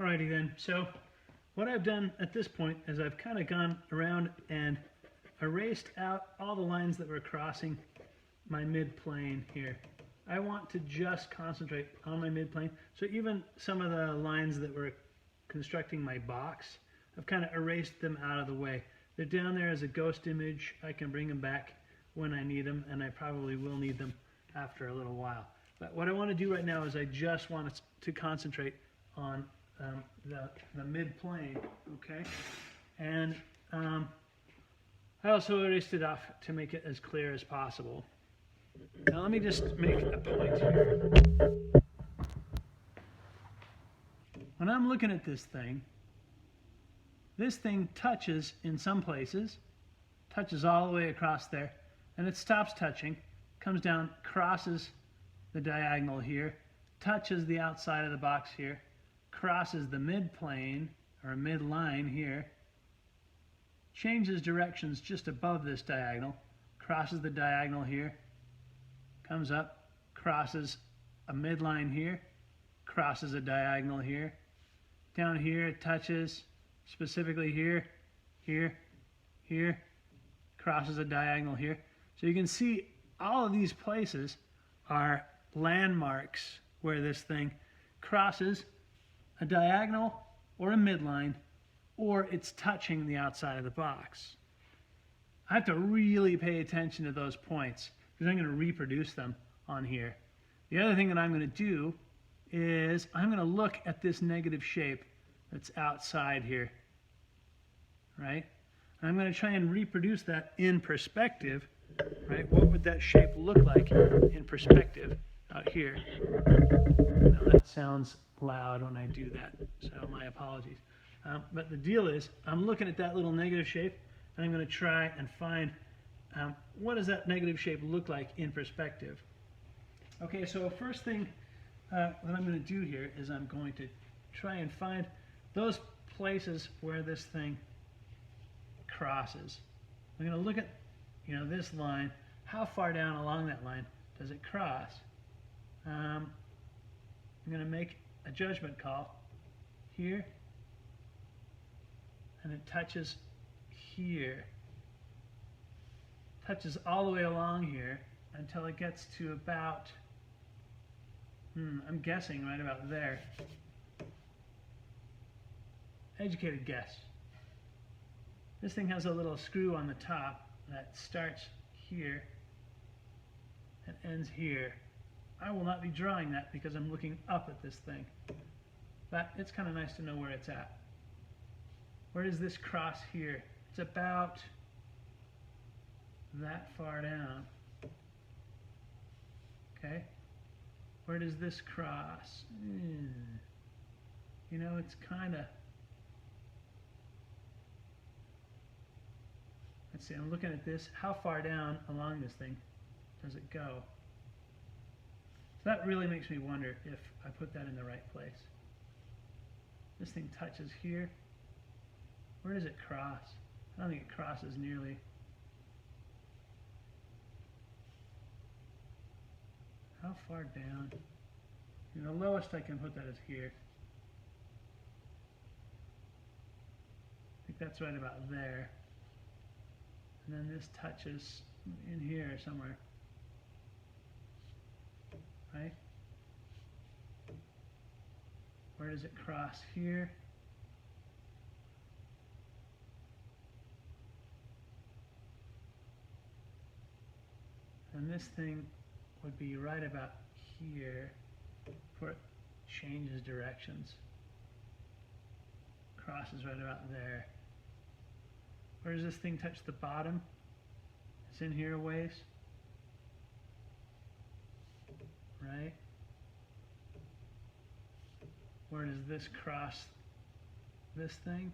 Alrighty then, so what I've done at this point is I've kind of gone around and erased out all the lines that were crossing my mid-plane here. I want to just concentrate on my mid-plane, so even some of the lines that were constructing my box, I've kind of erased them out of the way. They're down there as a ghost image. I can bring them back when I need them, and I probably will need them after a little while. But what I want to do right now is I just want to concentrate on the mid-plane, okay? And I also erased it off to make it as clear as possible. Now let me just make a point here. When I'm looking at this thing touches in some places, touches all the way across there, and it stops touching, comes down, crosses the diagonal here, touches the outside of the box here, crosses the mid-plane or mid-line here, changes directions just above this diagonal, crosses the diagonal here, comes up, crosses a midline here, crosses a diagonal here, down here it touches specifically here, here, here, crosses a diagonal here. So you can see all of these places are landmarks where this thing crosses a diagonal or a midline, or it's touching the outside of the box. I have to really pay attention to those points because I'm going to reproduce them on here. The other thing that I'm going to do is I'm going to look at this negative shape that's outside here, right? And I'm going to try and reproduce that in perspective, right? What would that shape look like in perspective out here? Now that sounds loud when I do that, so my apologies. But the deal is, I'm looking at that little negative shape, and I'm going to try and find what does that negative shape look like in perspective. Okay, so first thing that I'm going to do here is I'm going to try and find those places where this thing crosses. I'm going to look at, this line. How far down along that line does it cross? I'm going to make a judgment call here, and it touches here. Touches all the way along here until it gets to about, I'm guessing right about there. Educated guess. This thing has a little screw on the top that starts here and ends here. I will not be drawing that because I'm looking up at this thing. But it's kind of nice to know where it's at. Where does this cross here? It's about that far down. Okay? Where does this cross? It's kind of... Let's see, I'm looking at this. How far down along this thing does it go? So that really makes me wonder if I put that in the right place. This thing touches here. Where does it cross? I don't think it crosses nearly. How far down? The lowest I can put that is here. I think that's right about there. And then this touches in here somewhere. Right? Where does it cross here? And this thing would be right about here before it changes directions. Crosses right about there. Where does this thing touch the bottom? It's in here a ways. Right? Where does this cross this thing?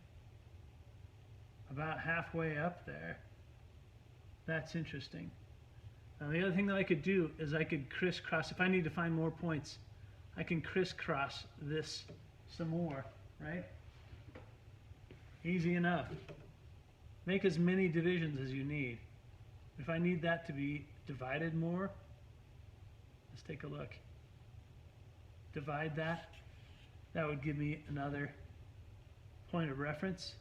About halfway up there. That's interesting. Now the other thing that I could do is I could crisscross. If I need to find more points, I can crisscross this some more, right? Easy enough. Make as many divisions as you need. If I need that to be divided more, let's take a look. Divide that. That would give me another point of reference,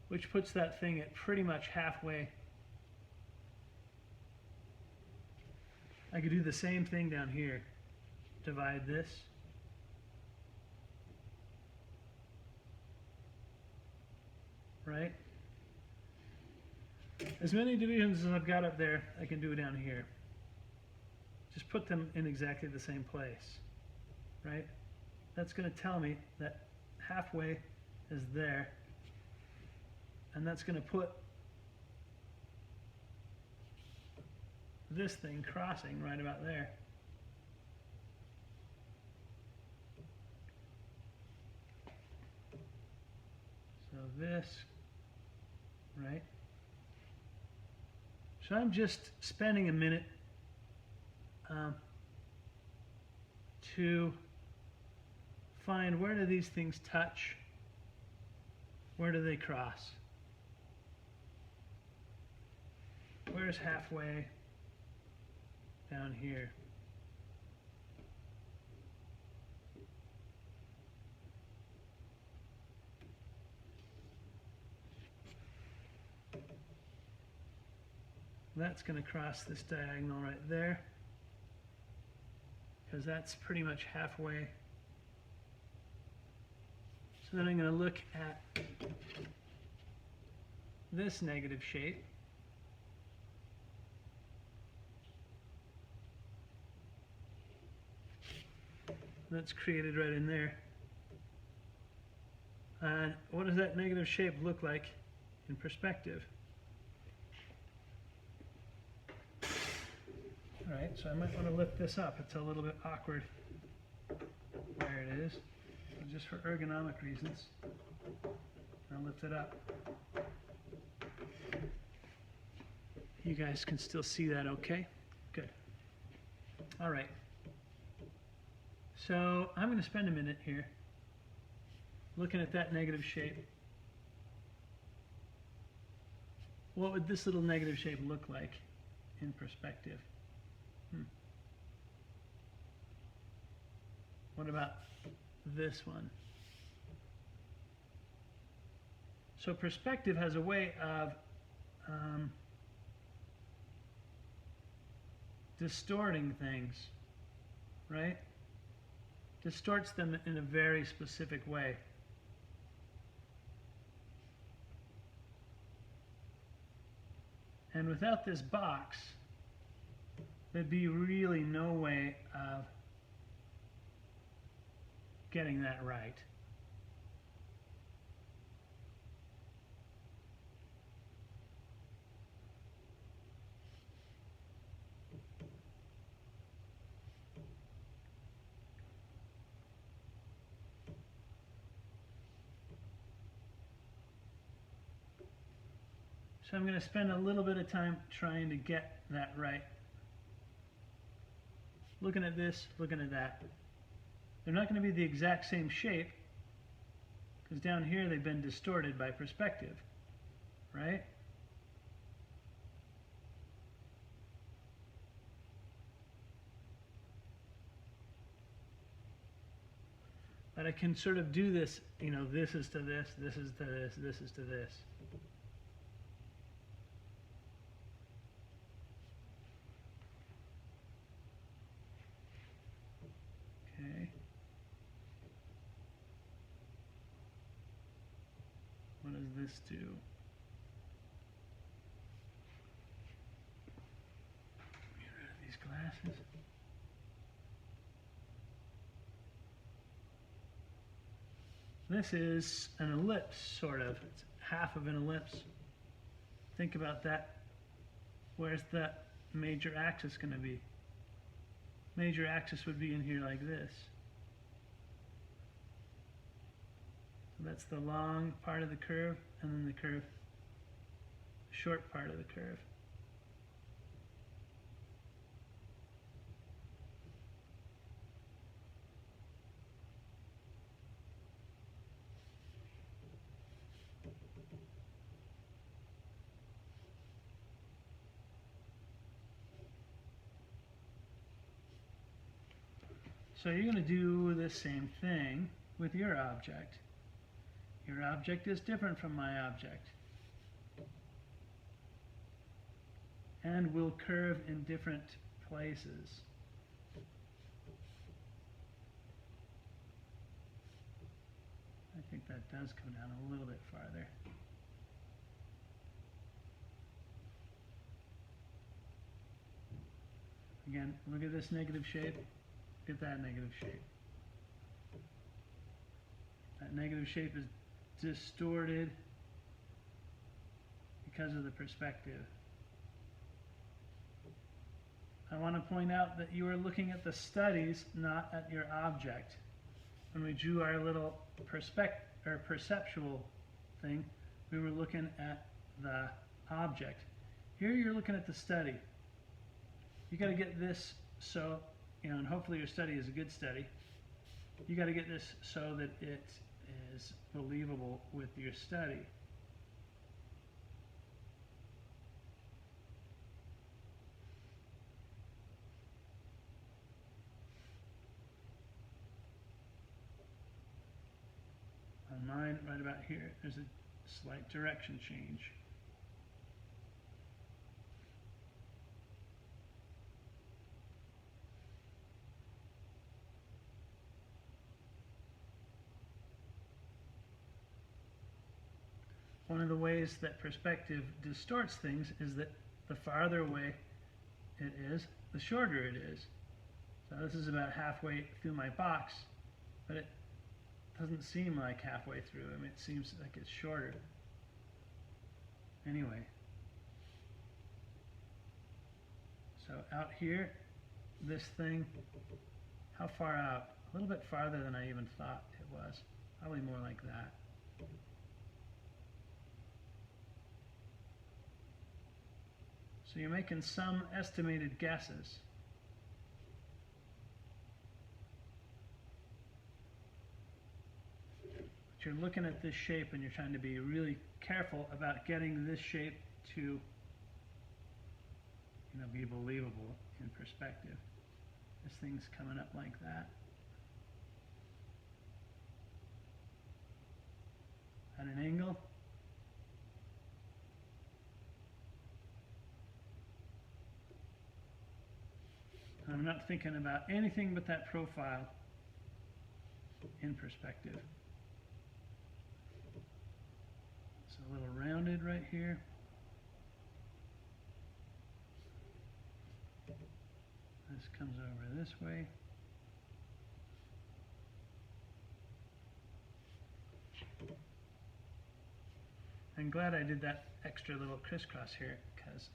which puts that thing at pretty much halfway. I could do the same thing down here. Divide this. Right? As many divisions as I've got up there, I can do down here. Just put them in exactly the same place. Right? That's going to tell me that halfway is there. And that's going to put this thing crossing right about there. So this, right? So I'm just spending a minute to find where do these things touch, where do they cross, where's halfway down here. That's going to cross this diagonal right there, because that's pretty much halfway. So then I'm going to look at this negative shape. That's created right in there. And what does that negative shape look like in perspective? Alright, so I might want to lift this up. It's a little bit awkward where it is. So just for ergonomic reasons, I'll lift it up. You guys can still see that okay? Good. Alright. So I'm going to spend a minute here looking at that negative shape. What would this little negative shape look like in perspective? What about this one? So perspective has a way of distorting things, right? Distorts them in a very specific way. And without this box, there'd be really no way of getting that right. So I'm going to spend a little bit of time trying to get that right. Looking at this, looking at that. They're not going to be the exact same shape, because down here they've been distorted by perspective, right? But I can sort of do this, you know, this is to this, this is to this, this is to this. Okay. What does this do? Get rid of these glasses. This is an ellipse, sort of. It's half of an ellipse. Think about that. Where's the major axis going to be? Major axis would be in here like this. So that's the long part of the curve, and then the curve, short part of the curve. So you're going to do the same thing with your object. Your object is different from my object and will curve in different places. I think that does come down a little bit farther. Again, look at this negative shape. Look at that negative shape. That negative shape is distorted because of the perspective. I want to point out that you are looking at the studies, not at your object. When we drew our little perceptual thing, we were looking at the object. Here you're looking at the study. You got to get this so, and hopefully your study is a good study. You got to get this so that it is believable with your study. On mine, right about here, there's a slight direction change. One of the ways that perspective distorts things is that the farther away it is, the shorter it is. So this is about halfway through my box, but it doesn't seem like halfway through. I mean, it seems like it's shorter. Anyway, so out here, this thing, how far out? A little bit farther than I even thought it was. Probably more like that. So you're making some estimated guesses. But you're looking at this shape and you're trying to be really careful about getting this shape to, be believable in perspective. This thing's coming up like that. At an angle. I'm not thinking about anything but that profile in perspective. It's a little rounded right here. This comes over this way. I'm glad I did that extra little crisscross here because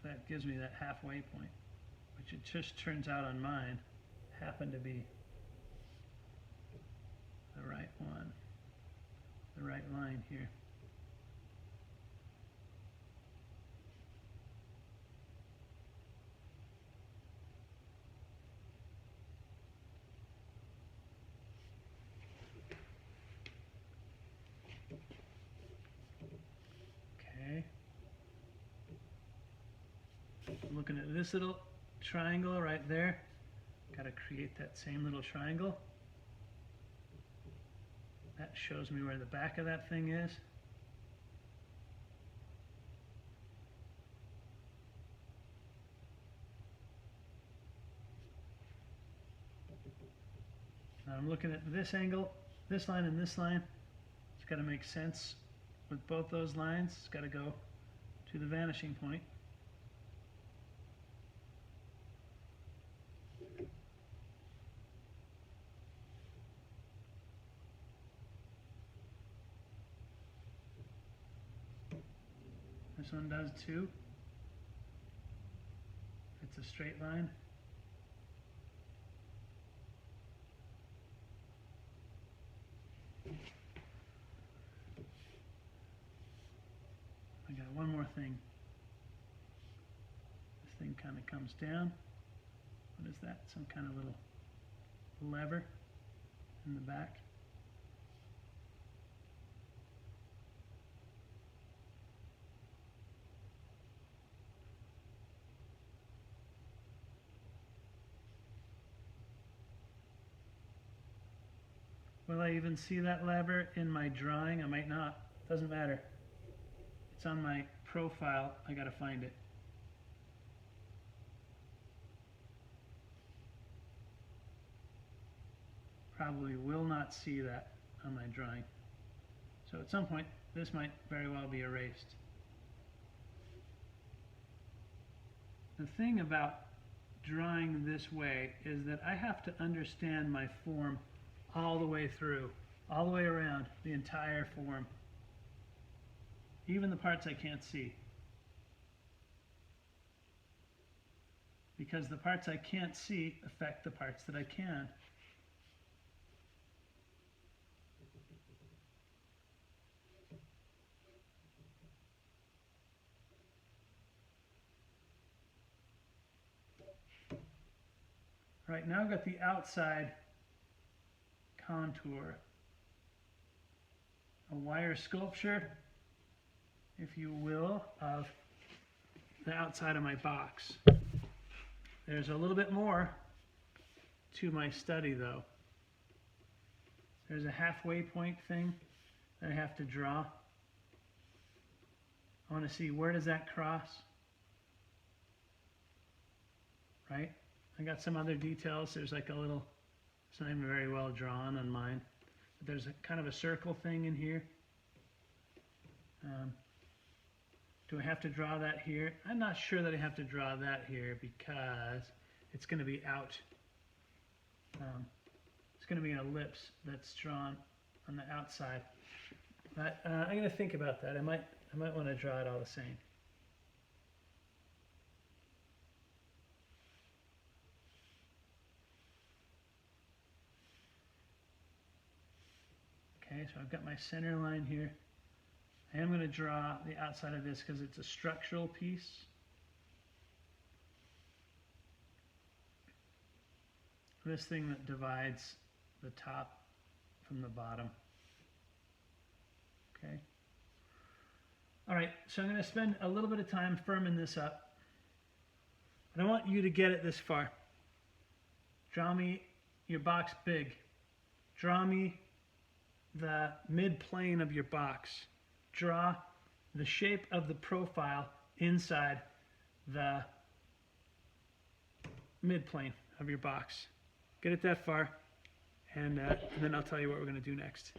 that gives me that halfway point, which it just turns out on mine happened to be the right one, the right line here. Okay. Looking at this little triangle right there. Got to create that same little triangle. That shows me where the back of that thing is. Now I'm looking at this angle, this line and this line. It's got to make sense with both those lines. It's got to go to the vanishing point. This one does too. It's a straight line. I got one more thing. This thing kind of comes down. What is that? Some kind of little lever in the back. Will I even see that lever in my drawing? I might not. Doesn't matter. It's on my profile. I gotta find it. Probably will not see that on my drawing. So at some point, this might very well be erased. The thing about drawing this way is that I have to understand my form all the way through, all the way around the entire form, even the parts I can't see. Because the parts I can't see affect the parts that I can. Right, now I've got the outside contour. A wire sculpture, if you will, of the outside of my box. There's a little bit more to my study though. There's a halfway point thing that I have to draw. I want to see where does that cross, right? I got some other details. There's like a little, it's not even very well drawn on mine, but there's a kind of a circle thing in here. Do I have to draw that here? I'm not sure that I have to draw that here because it's going to be out. It's going to be an ellipse that's drawn on the outside. But I'm going to think about that. I might want to draw it all the same. Okay, so I've got my center line here. I am going to draw the outside of this because it's a structural piece. This thing that divides the top from the bottom. Okay. All right, so I'm going to spend a little bit of time firming this up. And I want you to get it this far. Draw me your box big. Draw me the mid-plane of your box. Draw the shape of the profile inside the mid-plane of your box. Get it that far, and then I'll tell you what we're going to do next.